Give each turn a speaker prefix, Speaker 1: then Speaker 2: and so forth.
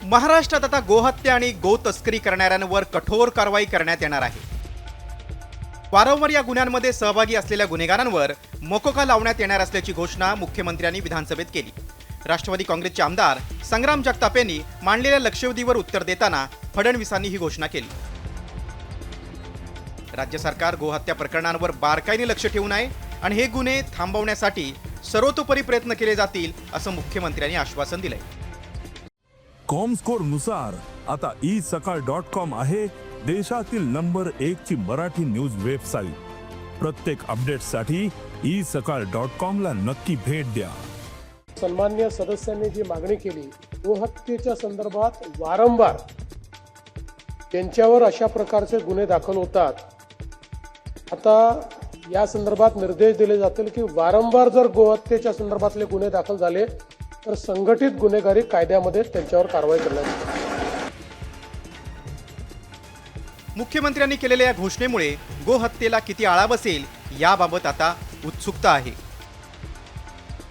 Speaker 1: महाराष्ट्रात आता गोहत्या आणि गो तस्करी करणाऱ्यांवर कठोर कारवाई करण्यात येणार आहे। वारंवार या गुन्ह्यांमध्ये सहभागी असलेल्या गुन्हेगारांवर मोकोका लावण्यात येणार असल्याची घोषणा मुख्यमंत्र्यांनी विधानसभेत केली। राष्ट्रवादी काँग्रेसचे आमदार संग्राम जगताप यांनी मांडलेल्या लक्षवेधीवर उत्तर देताना फडणवीसांनी ही घोषणा केली। राज्य सरकार गोहत्या प्रकरणांवर बारकाईने लक्ष ठेवून आहे आणि हे गुन्हे थांबवण्यासाठी सर्वतोपरी प्रयत्न केले जातील असं मुख्यमंत्र्यांनी आश्वासन दिलंय।
Speaker 2: कॉमस्कोर नुसार आता isakal.com आहे देशातील नंबर 1 ची मराठी न्यूज वेबसाईट। प्रत्येक अपडेटसाठी isakal.com ला नक्की भेट द्या।
Speaker 3: सन्मान्य सदस्यांनी जी मागणी केली, गोहत्येच्या संदर्भात वारंवार त्यांच्यावर अशा प्रकारचे गुन्हे दाखल होतात। आता या संदर्भात निर्देश दिले जातील की वारंवार जर गोहत्येच्या संदर्भातले गुन्हे दाखल झाले तर संघटित गुन्हेगारी कायद्यामध्ये त्यांच्यावर कारवाई करण्यात येईल।
Speaker 1: मुख्यमंत्र्यांनी केलेल्या या घोषणेमुळे गोहत्येला किती आळा बसेल याबाबत आता उत्सुकता आहे।